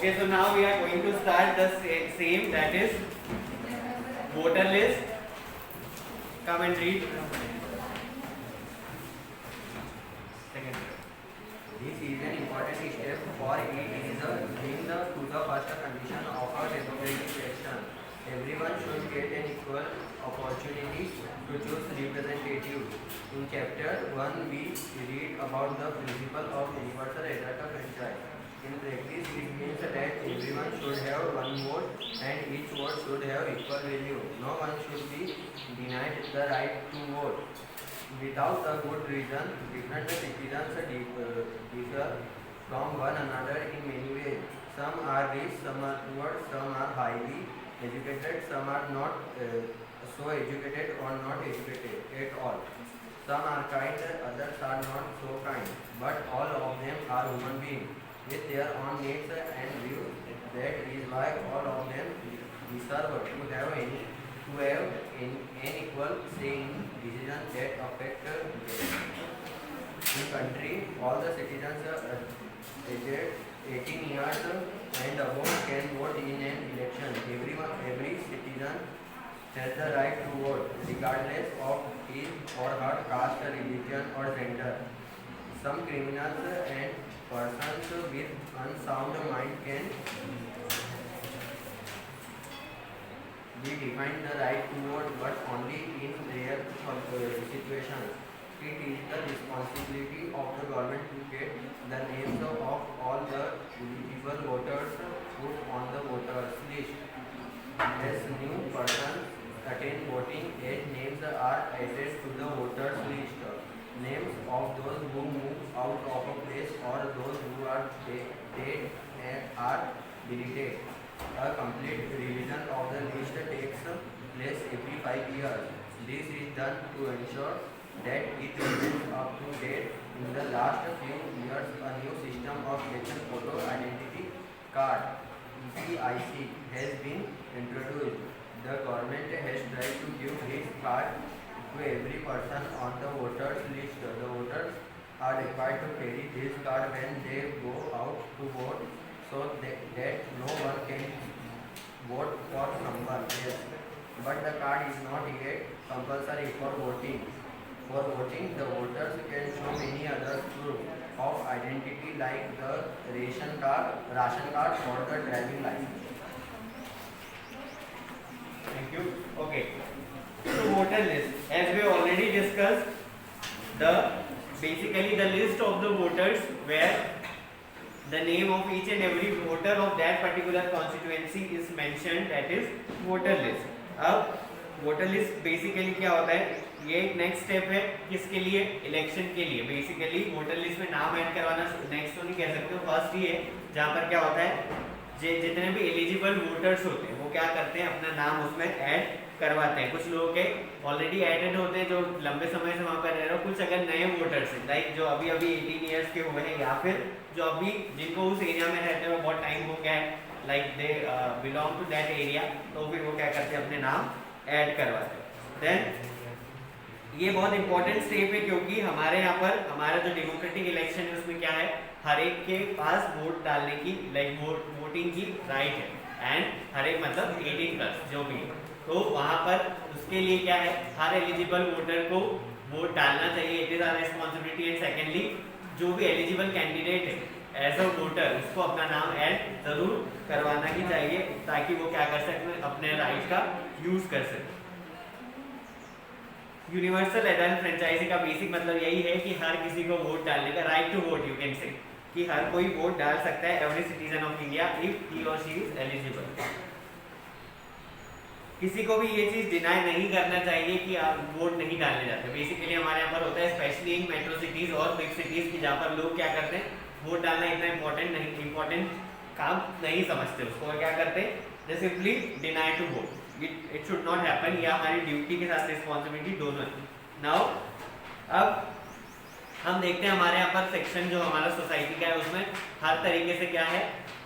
Okay, so now we are going to start the same, that is voter list. Come and read. Second. This is an important step for it is being to the first condition of a democratic election. Everyone should get an equal opportunity to choose representatives. In chapter 1 we read about the principle of universal adult franchise. In practice it means that everyone should have one vote and each vote should have equal value. No one should be denied the right to vote. Without a good reason, different citizens differ from one another in many ways. Some are rich, some are poor, some are highly educated, some are not so educated or not educated at all. Some are kind, others are not so kind, but all of them are human beings with their own needs and views. That is why all of them deserve to have an equal say in decisions that affect them. In country, all the citizens aged 18 years and above can vote in an election. Every citizen has the right to vote, regardless of his or her caste, religion, or gender. Some criminals and persons with unsound mind can be denied the right to vote, but only in rare situations. It is the responsibility of the government to get the names of all the eligible voters put on the voters list. As new persons attain voting age, names are added to the voters list. Names of those who move out of a place or those who are dead are deleted. A complete revision of the list takes place every 5 years. This is done to ensure that it remains up to date. In the last few years, a new system of election photo identity card (ECIC) has been introduced. The government has tried to give this card to every person on the voters list. The voters are required to carry this card when they go out to vote, so that no one can vote for someone else. But the card is not yet compulsory for voting. For voting, the voters can show many other proof of identity like the ration card, or the driving license. Thank you. Okay. So voter list, as we already discussed, basically the list of the voters where the name of each and every voter of that particular constituency is mentioned, that is voter list. अब voter list basically क्या होता है, ये एक next step है किसके लिए, election के लिए. बेसिकली वोटर लिस्ट में नाम ऐड करवाना नेक्स्ट तो नहीं कह सकते हो, फर्स्ट ही है जहाँ पर क्या होता है जितने भी एलिजिबल वोटर्स होते हैं वो क्या करते हैं, अपना नाम उसमें ऐड करवाते हैं. कुछ लोगों के ऑलरेडी एडेड होते हैं जो लंबे समय से वहाँ पर रह रहे हो, कुछ अगर नए वोटर्स हैं लाइक जो अभी 18 ईयर्स के हुए हैं या फिर जो अभी जिनको उस एरिया में रहते हैं बहुत टाइम हो गया है, like they belong to that area, तो फिर वो क्या करते हैं अपने नाम ऐड करवाते हैं. देन ये बहुत इंपॉर्टेंट स्टेप है क्योंकि हमारे यहाँ पर हमारा जो डेमोक्रेटिक इलेक्शन है उसमें क्या है, हर एक के पास वोट डालने की लाइक वोटिंग की राइट है. एंड हर एक मतलब 18+ जो भी है, तो वहाँ पर उसके लिए क्या है, हर एलिजिबल वोटर को वोट डालना चाहिए. It is our responsibility. And secondly जो भी एलिजिबल कैंडिडेट है एज अ वोटर उसको अपना नाम ऐड जरूर करवाना ही चाहिए ताकि वो क्या कर सके, अपने राइट का यूज कर सके. यूनिवर्सल एडल्ट फ्रेंचाइजी का बेसिक मतलब यही है कि हर किसी को वोट डालने का right to vote, you can say, कि हर कोई वोट डाल सकता है, every citizen of India if he or she is eligible. किसी को भी ये चीज़ डिनाई नहीं करना चाहिए कि आप वोट नहीं डालने जाते. बेसिकली हमारे यहाँ पर होता है स्पेशली इन मेट्रो सिटीज़ और बिग सिटीज़ की जहाँ पर लोग क्या करते हैं, वोट डालना इतना इम्पोर्टेंट काम नहीं समझते उसको, और क्या करते हैं they simply deny to vote. It should not happen. ये हमारी ड्यूटी के साथ रिस्पॉन्सिबिलिटी दोनों है. नाउ अब हम देखते हैं हमारे यहाँ पर सेक्शन जो हमारा सोसाइटी का है उसमें हर तरीके से क्या है,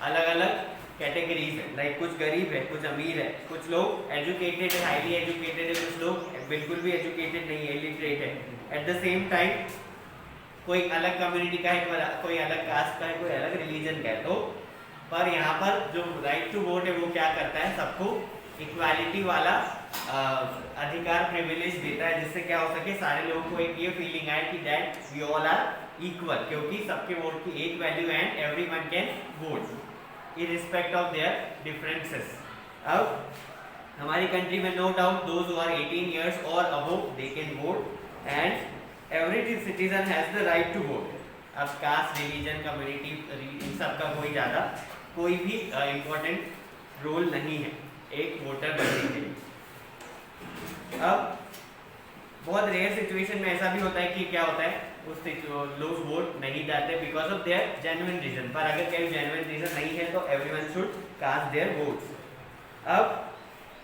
अलग अलग कैटेगरीज है. लाइक कुछ गरीब है, कुछ अमीर है, कुछ लोग एजुकेटेड है, हाईली एजुकेटेड है, कुछ लोग बिल्कुल भी एजुकेटेड नहीं है, इलिटरेट है. एट द सेम टाइम कोई अलग कम्युनिटी का है, कोई अलग कास्ट का है, कोई अलग रिलीजन का है. तो पर यहाँ पर जो राइट टू वोट है वो क्या करता है, सबको इक्वालिटी वाला अधिकार प्रिविलेज देता है, जिससे क्या हो सके सारे लोगों को एक ये फीलिंग आए कि that we all are equal, क्योंकि सबके वोट की एक value and everyone can vote irrespective of their differences. अब हमारी कंट्री में no doubt those who are 18 years और above they can vote and every citizen has the right to vote. अब caste, religion, community, इन सब का कोई भी इम्पोर्टेंट रोल नहीं है एक वोटर बनने के लिए। अब बहुत रेयर सिचुएशन में ऐसा भी होता है कि क्या होता है, उस लोग वोट नहीं डालते because of their genuine reason, पर अगर कोई जेन्युइन रीजन नहीं है तो everyone should cast their votes. अब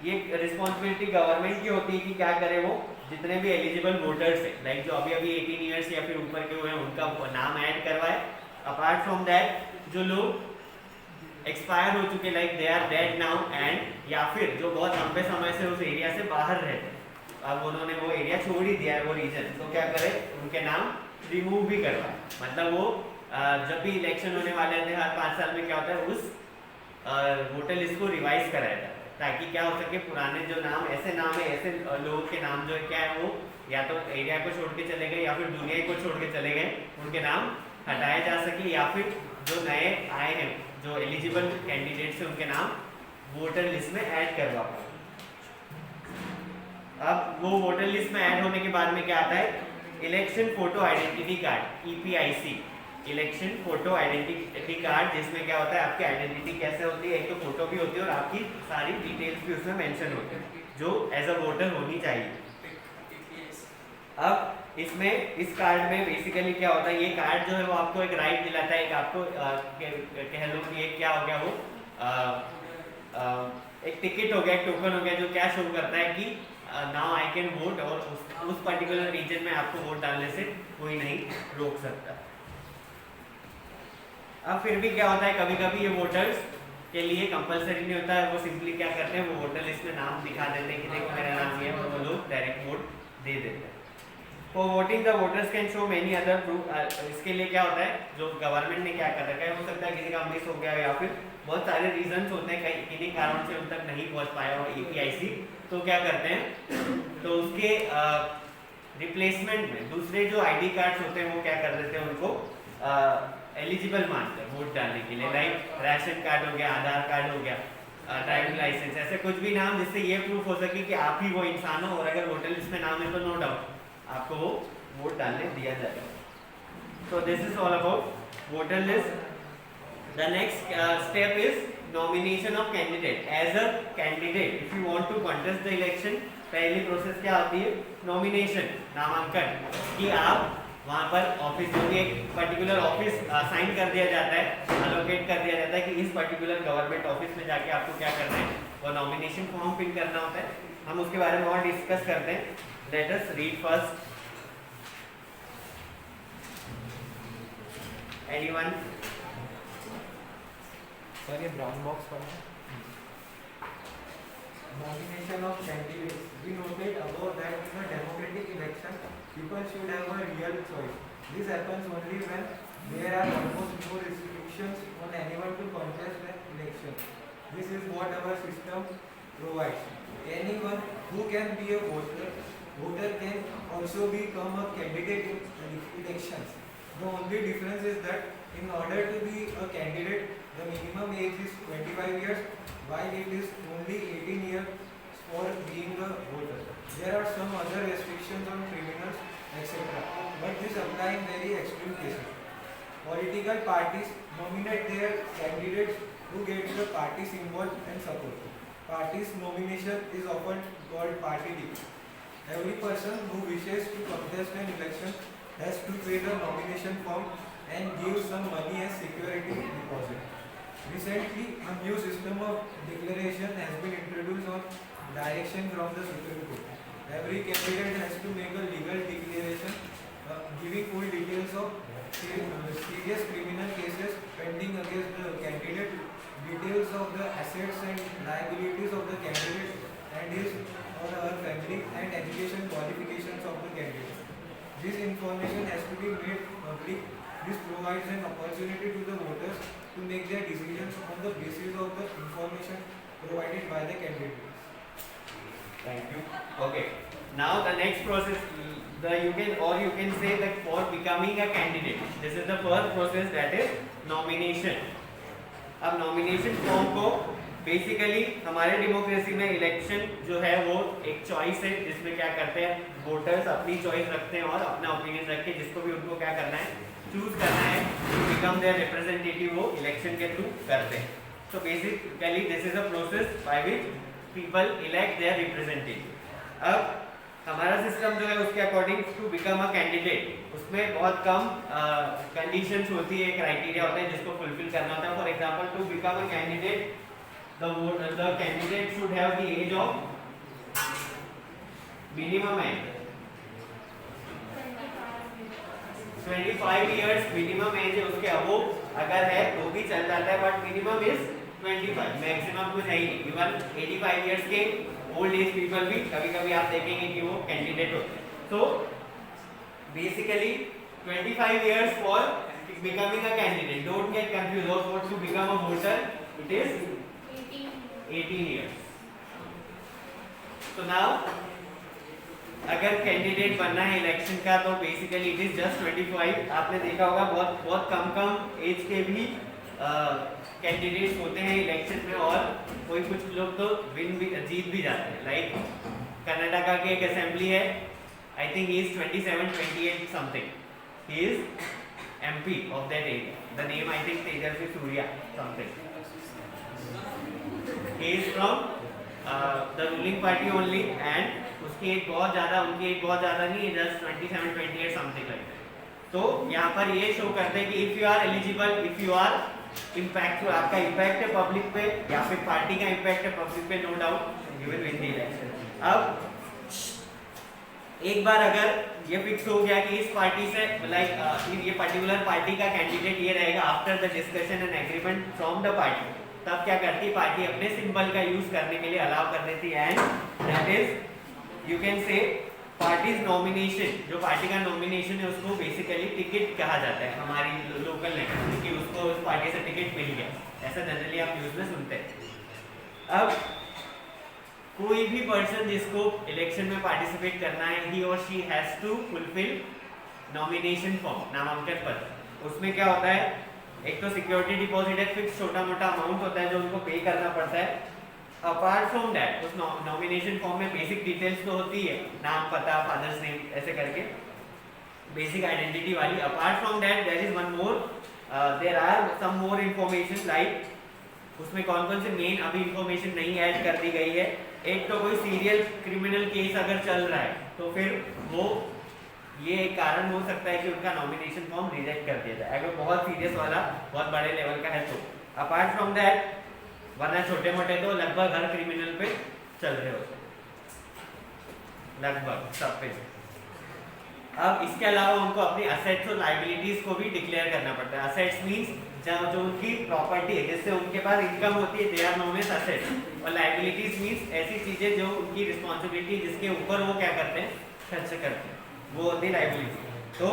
ये रिस्पॉन्सिबिलिटी गवर्नमेंट की होती है कि क्या करे, वो जितने भी एलिजिबल वोटर्स हैं, लाइक जो अभी 18 इयर्स या फिर ऊपर के हुए हैं उनका नाम ऐड करवाए। अपार्ट फ्रॉम दैट जो लोग एक्सपायर हो चुके, like they are dead now, and या फिर जो बहुत लंबे समय से उस एरिया से बाहर रहते, अब उन्होंने वो एरिया छोड़ ही दिया है, वो रीजन, तो क्या करे, उनके नाम रिमूव भी करवाए। मतलब वो जब भी इलेक्शन होने वाले थे हर 5 साल में क्या होता है, उस वोटर लिस्ट को रिवाइज कराया जाता है, ताकि क्या हो सके पुराने जो नाम है, ऐसे लोगों के नाम जो है क्या है, वो या तो एरिया को छोड़ के चले गए या फिर दुनिया को छोड़ के चले गए, उनके नाम हटाए जा सके, या फिर जो नए आए हैं जो एलिजिबल कैंडिडेट्स हैं उनके नाम वोटर लिस्ट में ऐड करवा पाए। अब वो वोटर लिस्ट में ऐड होने के बाद में क्या आता है, election photo identity card, EPIC, election photo identity card, जिसमें क्या होता है आपकी आइडेंटिटी कैसे होती है, एक तो फोटो भी होती है और आपकी सारी डिटेल्स भी उसमें मेंशन होती है जो एज अ वोटर होनी चाहिए। अब इसमें इस कार्ड में बेसिकली क्या होता है, ये कार्ड जो है वो आपको एक राइट दिलाता है, एक आपको कह लो कि एक क्या हो गया, वो एक टिकट हो गया, एक टोकन हो गया, जो क्या शो करता है कि नाउ आई कैन वोट, और उस पर्टिकुलर रीजन में आपको वोट डालने से कोई नहीं रोक सकता। अब फिर भी क्या होता है, कभी कभी ये वोटर्स के लिए कंपलसरी नहीं होता है, वो सिंपली क्या करते हैं, वो वोटर लिस्ट में नाम दिखा देते हैं कि देखो मेरा नाम ये है, वो लोग डायरेक्ट वोट दे देते हैं। For voting the voters can show many other proof. इसके लिए क्या होता है, जो गवर्नमेंट ने क्या कर रखा है, हो सकता है किसी का मिस हो गया या फिर बहुत सारे रीजंस होते हैं, कहीं किन्हीं कारण से उन तक नहीं पहुंच पाया हो EPIC, तो क्या करते हैं, तो उसके रिप्लेसमेंट में दूसरे जो ID कार्ड्स होते हैं वो क्या कर देते हैं, उनको एलिजिबल मानते हैं वोट डालने के लिए, लाइक राशन कार्ड हो गया, आधार कार्ड हो गया, ड्राइविंग लाइसेंस, ऐसे कुछ भी नाम जिससे ये प्रूफ हो सके कि आप ही वो इंसान हो, और अगर वोटर लिस्ट में नाम है तो नो डाउट आपको वो वोट डालने दिया जाएगा। So this is all about voter list. The next step is nomination of candidate. As a candidate, if you want to contest the election, पहली प्रोसेस क्या होती है, नॉमिनेशन, नामांकन, कि आप वहाँ पर ऑफिस में भी एक पर्टिकुलर ऑफिस साइन कर दिया जाता है, अलोकेट कर दिया जाता है कि इस पर्टिकुलर गवर्नमेंट ऑफिस में जाके आपको क्या करना है, वो नॉमिनेशन फॉर्म फिल करना होता है। हम उसके बारे में और डिस्कस करते हैं। Let us read first. Anyone? Sir ये ब्राउन बॉक्स पर है। Nomination of candidates. We noted above that in a democratic election, people should have a real choice. This happens only when there are almost no restrictions on anyone to contest an election. This is what our system provides. Anyone who can be a voter can also become a candidate in elections. The only difference is that in order to be a candidate, the minimum age is 25 years, while it is only 18 years for being a voter. There are some other restrictions on criminals, etc. But this applies in very extreme cases. Political parties nominate their candidates who get the party symbol and support. Party's nomination is often called party ticket. Every person who wishes to contest an election has to pay the nomination form and give some money as security deposit. Recently, a new system of declaration has been introduced on direction from the Supreme Court. Every candidate has to make a legal declaration giving full details of serious criminal cases pending against the candidate, details of the assets and liabilities of the candidate and his or her family, and education qualifications of the candidate. This information has to be made public. This provides an opportunity to the voters to make their decisions on the basis of the information provided by the candidate. Thank you. Okay. Now the next process, you can say that for becoming a candidate, this is the first process, that is nomination. अब nomination form को basically हमारे democracy में election जो है वो एक choice है, जिसमें क्या करते हैं वोटर्स अपनी चॉइस रखते हैं और अपना ओपिनियन रख के जिसको भी उनको क्या करना है चूज करना है टू बिकम देयर रिप्रेजेंटेटिव, वो इलेक्शन के थ्रू करते हैं. So basically this is a process by which people elect their representative. अब हमारा सिस्टम जो है उसके according to become a candidate उसमें बहुत कम कंडीशंस होती है, क्राइटेरिया होता है जिसको फुलफिल करना होता है. For example to become a candidate the candidate should have the age of minimum age 25 years minimum age है उसके अबव अगर है तो भी चल जाता है, बट मिनिमम इज 25, मैक्सिमम कुछ है ही. इवन 85 years के ओल्ड एज पीपल भी कभी कभी आप देखेंगे कि वो कैंडिडेट होते हैं. तो basically 25 years for becoming a candidate. Don't get confused. Or to become a voter it is 18 years. So now अगर कैंडिडेट बनना है इलेक्शन का तो बेसिकली इट इज जस्ट 25. आपने देखा होगा बहुत कम एज के भी कैंडिडेट्स होते हैं इलेक्शन में, और कोई कुछ लोग तो जीत भी जाते हैं. लाइक कर्नाटका की एक असेंबली है, I think he is 27-28 something. He is MP of that area. The name I think Tejasvi Surya something. He is from the ruling party only, and उसकी एज बहुत ज़्यादा, उनकी एज बहुत ज़्यादा नहीं है, जस्ट 27-28 समथिंग लाइक दैट. तो यहाँ पर ये शो करते हैं कि if you are eligible, if you are impact, आपका इम्पैक्ट है पब्लिक पे या फिर पार्टी का इम्पैक्ट है पब्लिक पे, no doubt you will win the election. अब एक बार अगर ये फिक्स हो गया कि इस पार्टी से लाइक ये पर्टिकुलर पार्टी का कैंडिडेट ये रहेगा after the discussion and agreement from the party, तब क्या करती पार्टी अपने सिंबल का यूज करने के लिए अलाउ कर देती है. And that is you can से पार्टीज नॉमिनेशन. जो पार्टी का नॉमिनेशन है उसको बेसिकली टिकट कहा जाता है हमारी लोकल लैंग्वेज में, कि उसको उस पार्टी से टिकट मिल गया. ऐसा जनरली आप न्यूज में सुनते हैं. अब कोई भी पर्सन जिसको इलेक्शन में पार्टिसिपेट करना है, he or she has to fulfil nomination form, नामांकन पत्र. उसमें क्या होता है, एक तो सिक्योरिटी डिपॉजिट एक फिक्स छोटा मोटा अमाउंट होता है जो उनको पे करना पड़ता है. अपार्ट फ्रॉम दैट उस नॉमिनेशन फॉर्म में बेसिक डिटेल्स तो होती है, नाम पता फादर्स नेम ऐसे करके बेसिक आइडेंटिटी वाली. Apart from that there is one more, there are some more information like उसमें कौन कौन से मेन अभी इंफॉर्मेशन नहीं ऐड कर दी गई है. एक तो कोई सीरियल क्रिमिनल केस अगर चल रहा है तो फिर वो ये एक कारण हो सकता है कि उनका नॉमिनेशन फॉर्म रिजेक्ट कर दिया जाए अगर बहुत सीरियस वाला बहुत बड़े लेवल का है तो. अपार्ट फ्रॉम दैट वरना छोटे मोटे तो लगभग हर क्रिमिनल पे चल रहे होते हैं, लगभग सब पे. अब इसके अलावा उनको अपनी असेट्स और लाइबिलिटीज को भी डिक्लेयर करना पड़ता है. असेट्स मींस जो उनकी प्रॉपर्टी है जिससे उनके पास इनकम होती है, they are known as assets. और लाइबिलिटीज मींस ऐसी चीजें जो उनकी रिस्पॉन्सिबिलिटी जिसके ऊपर वो क्या करते हैं खर्च करते हैं, वो होती है लाइबिलिटी. तो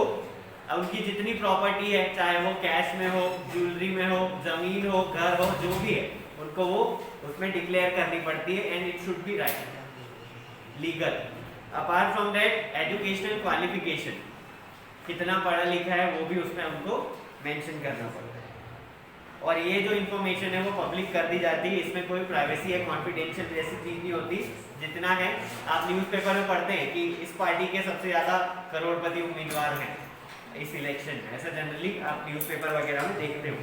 उनकी जितनी प्रॉपर्टी है चाहे वो कैश में हो, ज्वेलरी में हो, जमीन हो, घर हो, जो भी है उनको वो उसमें डिक्लेयर करनी पड़ती है. And it should be right legal. Apart from that educational qualification, कितना पढ़ा लिखा है वो भी उसमें उनको मेंशन करना पड़ता है. और ये जो इन्फॉर्मेशन है वो पब्लिक कर दी जाती है. इसमें कोई प्राइवेसी या कॉन्फिडेंशियल जैसी चीज़ नहीं होती. जितना है आप न्यूज़पेपर में पढ़ते हैं कि इस पार्टी के सबसे ज़्यादा करोड़पति उम्मीदवार हैं इस इलेक्शन में, ऐसा जनरली आप न्यूज़पेपर वगैरह में देखते हो.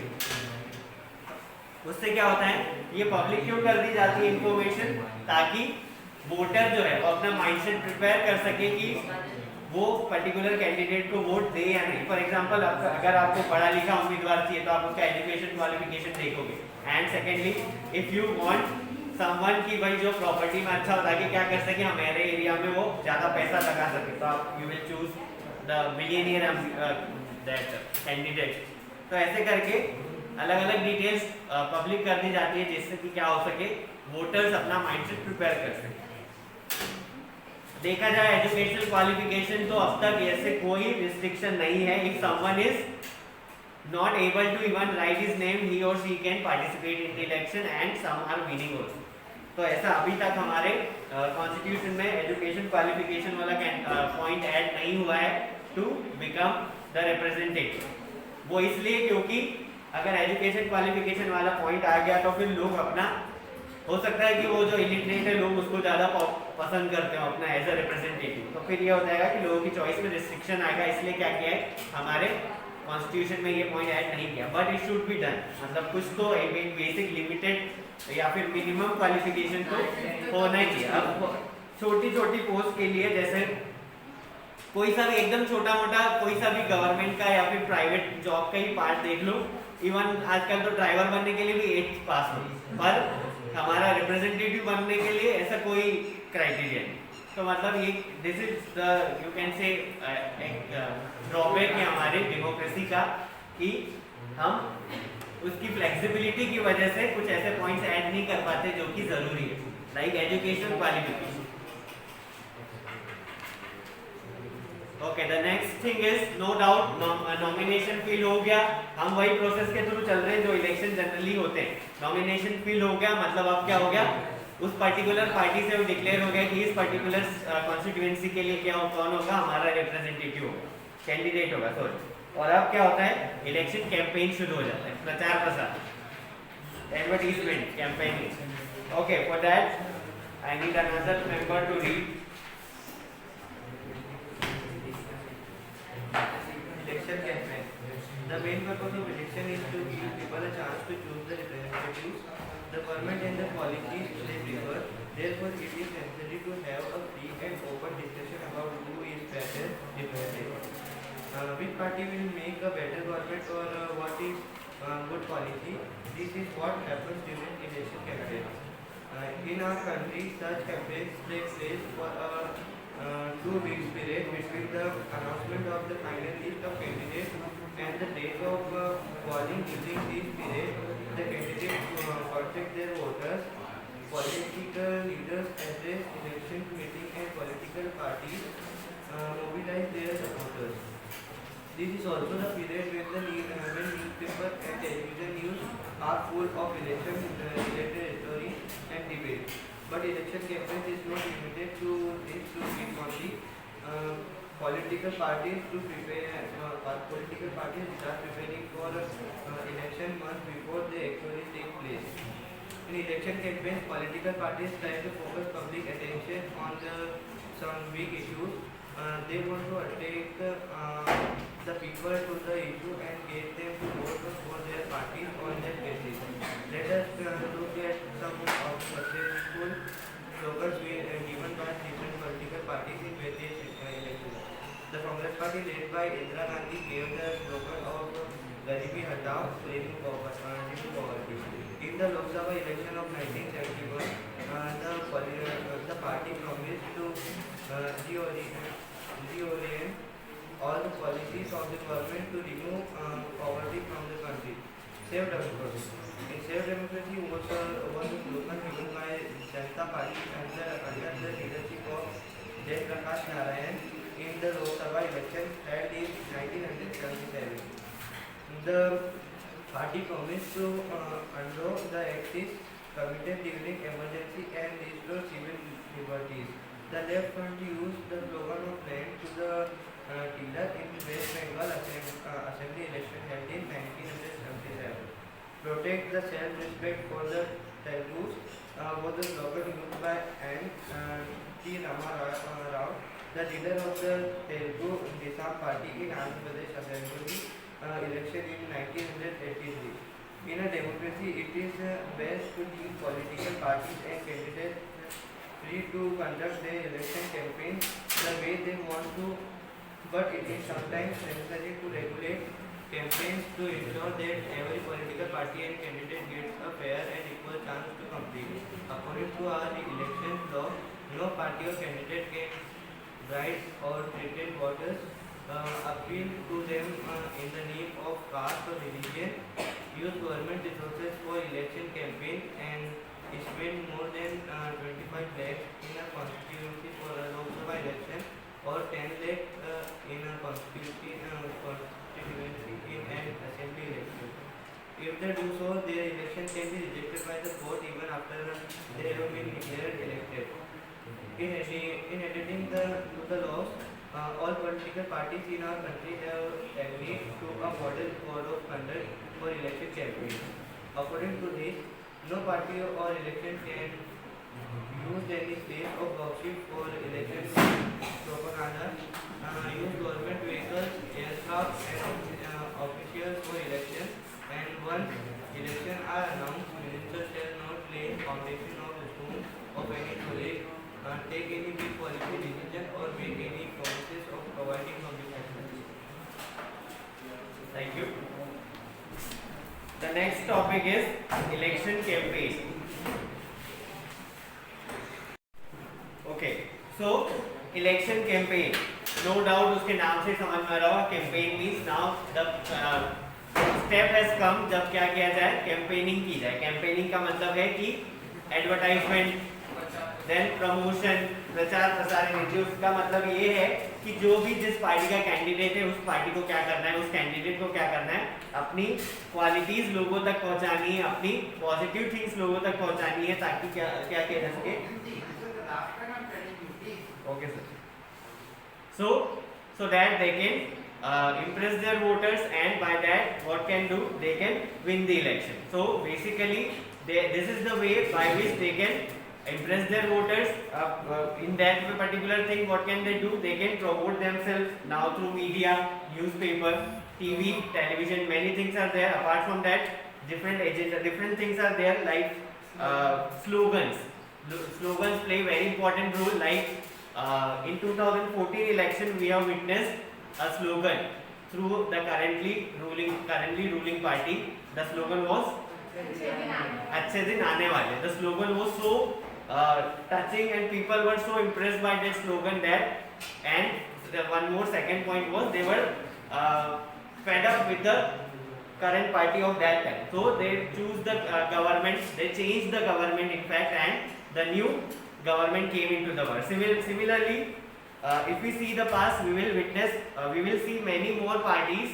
उससे क्या होता है, ये पब्लिक क्यों कर दी जाती है इन्फॉर्मेशन, ताकि वोटर जो है वो अपना माइंडसेट प्रिपेयर कर सके कि वो पर्टिकुलर कैंडिडेट को वोट दे या नहीं. फॉर एग्जांपल अगर आपको पढ़ा लिखा उम्मीदवार चाहिए तो आप उसका एजुकेशन क्वालिफिकेशन देखोगे. And secondly if you want someone की भाई जो प्रॉपर्टी में अच्छा होता है कि क्या कर सके हमारे एरिया में वो ज़्यादा पैसा लगा सके, तो आप you will choose the millionaire that candidate. तो ऐसे करके अलग अलग डिटेल्स पब्लिक कर दी जाती है जिससे कि क्या हो सके वोटर्स अपना माइंडसेट प्रिपेयर कर सके. देखा जाए एजुकेशनल क्वालिफिकेशन तो अब तक ऐसे कोई रिस्ट्रिक्शन नहीं है. If someone is not able to even write his name, he or she can participate in the election and some are winning also. तो ऐसा अभी तक हमारे कॉन्स्टिट्यूशन में एजुकेशन क्वालिफिकेशन वाला पॉइंट ऐड नहीं हुआ है टू बिकम द रिप्रेजेंटेटिव. वो इसलिए क्योंकि अगर एजुकेशन क्वालिफिकेशन वाला पॉइंट आ गया तो फिर लोग अपना, हो सकता है कि वो जो इलिटरेट है लोग उसको ज़्यादा पसंद करते हो अपना एज अ रिप्रेजेंटेटिव. तो फिर ये हो जाएगा कि लोगों की चॉइस में रिस्ट्रिक्शन आएगा. इसलिए क्या किया है हमारे कॉन्स्टिट्यूशन में ये पॉइंट ऐड नहीं किया. But it should be done. मतलब कुछ तो बेसिक लिमिटेड या फिर मिनिमम क्वालिफिकेशन तो होना ही चाहिए. अब छोटी छोटी पोस्ट के लिए जैसे कोई सा भी एकदम छोटा मोटा कोई सा भी गवर्नमेंट का या फिर प्राइवेट जॉब का ही पार्ट देख लो. इवन आजकल तो ड्राइवर बनने के लिए भी 8th पास हो, पर हमारा रिप्रेजेंटेटिव बनने के लिए ऐसा कोई क्राइटेरिया नहीं. तो मतलब ये this is the you can से एक ड्रॉबैक है हमारे डेमोक्रेसी का कि हम उसकी फ्लेक्सिबिलिटी की वजह से कुछ ऐसे पॉइंट्स ऐड नहीं कर पाते जो कि जरूरी है, like education qualification. Okay, the next thing is no doubt nomination fill हो गया. हम वही प्रोसेस के थ्रू चल रहे हैं जो इलेक्शन जनरली होते हैं. नॉमिनेशन फिल हो गया मतलब अब क्या हो गया, उस पर्टिकुलर पार्टी से वो डिक्लेयर हो गया कि इस पर्टिकुलर कॉन्स्टिट्यूएंसी के लिए क्या कौन होगा हमारा रिप्रेजेंटेटिव होगा, कैंडिडेट होगा सॉरी. और अब क्या होता है, इलेक्शन कैंपेन शुरू हो जाता है, प्रचार प्रसार, advertisement, campaigning. Okay, for that I need another member to read. Election campaign. The main purpose of election is to give people a chance to choose the representatives, the government and the policies they prefer. Therefore, it is necessary to have a free and open discussion about who is better represented. Which party will make a better government or what is good policy. This is what happens during election campaign. In our country, such campaigns take place for a 2 week period between the announcement of the final list of candidates and the date of polling. During this period, the candidates contact their voters, political leaders address election committee and political parties mobilize their supporters. This is also the period when newspaper and television news are full of election-related stories and debate. But election campaign is not limited to this to give only. Political parties to prepare. Political parties start preparing for election months before they actually take place. In election campaigns, political parties try to focus public attention on some big issues. They want to attract the people to the issue and get them to vote for their parties or their candidates. Let us look at some of successful slogans given by different political parties in various elections. The Congress Party led by Indira Gandhi gave the slogan of Garibi Hatao, Saving Poverty. In the Lok Sabha election of 1971, the party promised to reorient all the policies of the government to remove poverty from the country. Save democracy. In Save Democracy was the slogan given by Janata Party under the leadership of Jai Prakash Narayan in the Lok Sabha election held in 1977. The party promised to undo the acts committed during emergency and restore civil liberties. The left front used the slogan of land to the tiller in West Bengal assembly election held in 1977. Protect the self-respect for the Telugus was the slogan used by T. Rama Rao, the leader of the Telugu Desam Party in Andhra Pradesh Assembly election in 1983. In a democracy, it is best to leave political parties and candidates free to conduct their election campaign the way they want to, but it is sometimes necessary to regulate campaigns to ensure that every political party and candidate gets a fair and equal chance to compete. According to our election law, no party or candidate can bribe or threaten voters, appeal to them in the name of caste or religion, use government resources for election campaign, and spend more than 25 lakhs in a constituency for a Lok Sabha election or 10 lakh in a constituency in an assembly election can be rejected by the court even after they have been declared elected. In editing to the laws, all political parties in our country have agreed to a model code of conduct for election campaigns. According to this, no party or election can use any place of worship for election propaganda, use government vehicles, aircraft and officials for elections, and once elections are announced, ministers shall not lay foundation of the stone of any college, take any big policy decision or make any promises of providing public assistance. Thank you. The next topic is election campaign. Okay, so election campaign. No doubt उसके नाम से समझ में आ रहा होगा campaign means now the step has come जब क्या किया जाए campaigning की जाए. Campaigning का मतलब है कि advertisement, then promotion, प्रचार प्रसार नीति. उसका मतलब ये है कि जो भी जिस पार्टी का कैंडिडेट है उस पार्टी को क्या करना है, उस कैंडिडेट को क्या करना है, अपनी क्वालिटीज लोगों तक पहुंचानी है, अपनी पॉजिटिव थिंग्स लोगों तक पहुंचानी है ताकि क्या क्या किया जा सके. Okay, sir. So that they can impress their voters, and by that what can do, they can win the election. So basically this is the way by which they can impress their voters. In that particular thing, what can they do? They can promote themselves now through media, newspaper, TV, television. Many things are there. Apart from that, different agenda, different things are there like slogans. Slogans play very important role. Like in 2014 election, we have witnessed a slogan through the currently ruling party. The slogan was अच्छे दिन आने वाले. The slogan was so touching and people were so impressed by that slogan that, and the one more second point was they were fed up with the current party of that time. So they choose the government, they changed the government in fact, and the new government came into the world. Similarly, if we see the past, we will see many more parties.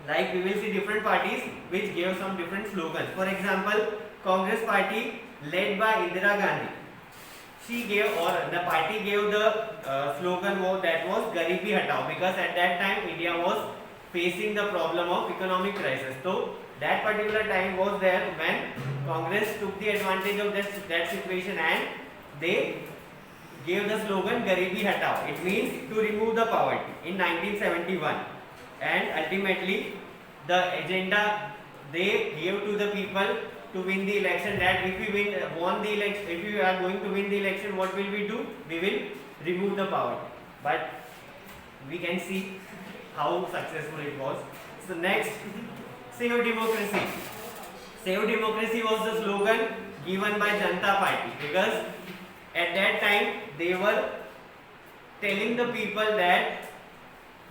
Like we will see different parties which gave some different slogans. For example, Congress party led by Indira Gandhi, she gave, or the party gave the slogan that was Garibi Hatao, because at that time India was facing the problem of economic crisis. So that particular time was there when Congress took the advantage of that situation and they gave the slogan Garibi Hatao. It means to remove the poverty in 1971. And ultimately the agenda they gave to the people to win the election, that if we won the election, if we are going to win the election, what will we do? We will remove the poverty. But we can see how successful it was. So next, Save Democracy. Save Democracy was the slogan given by Janata Party, because at that time they were telling the people that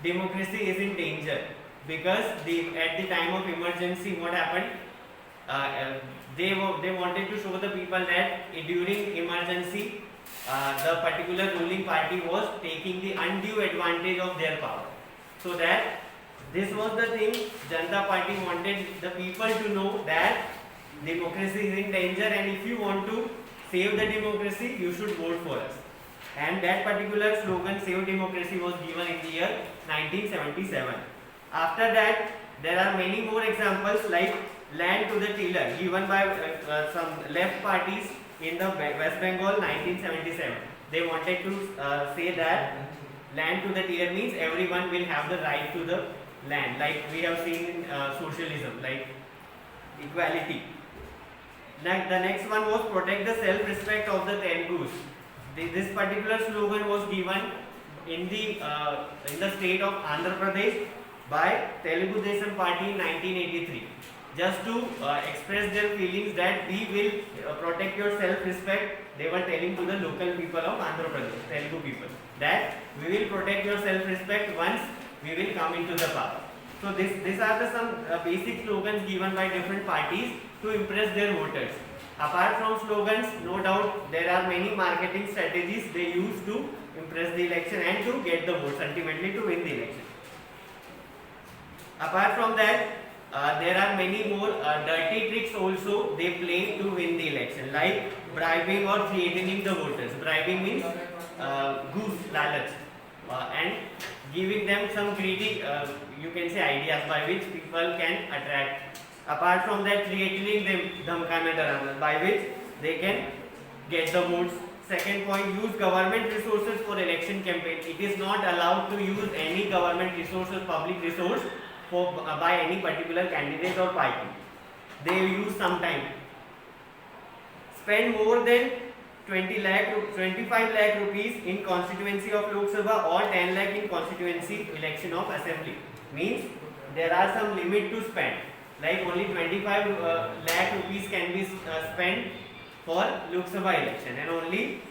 democracy is in danger, because at the time of emergency what happened, they wanted to show the people that during emergency the particular ruling party was taking the undue advantage of their power. So that this was the thing Janata Party wanted the people to know, that democracy is in danger, and if you want to save the democracy, you should vote for us. And that particular slogan, Save Democracy, was given in the year 1977. After that, there are many more examples like Land to the Tiller, given by some left parties in the West Bengal, 1977. They wanted to say that land to the tiller means everyone will have the right to the land, like we have seen in socialism, like equality. Now, the next one was protect the self-respect of the Telugus. This particular slogan was given in the state of Andhra Pradesh by Telugu Desam Party in 1983, just to express their feelings that we will protect your self-respect. They were telling to the local people of Andhra Pradesh, Telugu people, that we will protect your self-respect once we will come into the power. So these are the some basic slogans given by different parties to impress their voters. Apart from slogans, no doubt there are many marketing strategies they use to impress the election and to get the votes, ultimately to win the election. Apart from that, there are many more dirty tricks also they play to win the election, like bribing or threatening the voters. Bribing means goose, lalach, and giving them some greedy, you can say, ideas by which people can attract. Apart from that, threatening them, dhamkana darana, by which they can get the votes. Second point, use government resources for election campaign. It is not allowed to use any government resources, public resource, for by any particular candidate or party. They use sometime. Spend more than 25 lakh rupees in constituency of Lok Sabha or 10 lakh in constituency election of assembly. Means there are some limit to spend. Like only 25 lakh rupees can be spent for Lok Sabha election, and only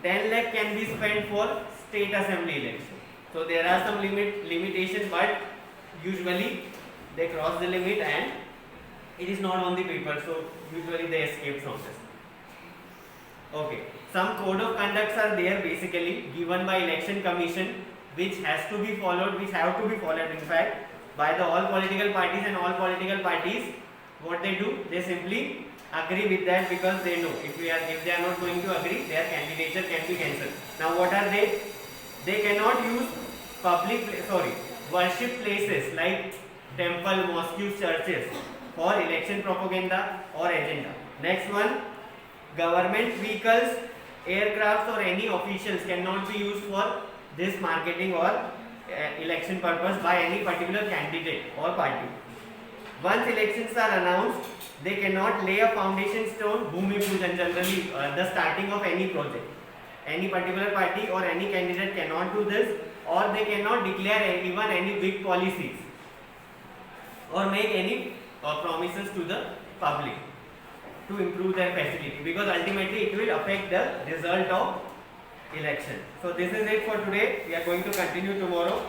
10 lakh can be spent for state assembly election. So there are some limitations, but usually they cross the limit and it is not on the paper, so usually they escape from this. Okay, some code of conducts are there basically given by election commission, which has to be followed, which have to be followed in fact by the all political parties, and all political parties, what they do, they simply agree with that, because they know if they are not going to agree, their candidature can be cancelled. Now what are they? They cannot use worship places like temple, mosques, churches for election propaganda or agenda. Next one, government vehicles, aircrafts or any officials cannot be used for this marketing or election purpose by any particular candidate or party. Once elections are announced, they cannot lay a foundation stone, Bhumi Pujan, generally the starting of any project. Any particular party or any candidate cannot do this, or they cannot declare even any big policies or make any promises to the public to improve their facility, because ultimately it will affect the result of election. So this is it for today. We are going to continue tomorrow.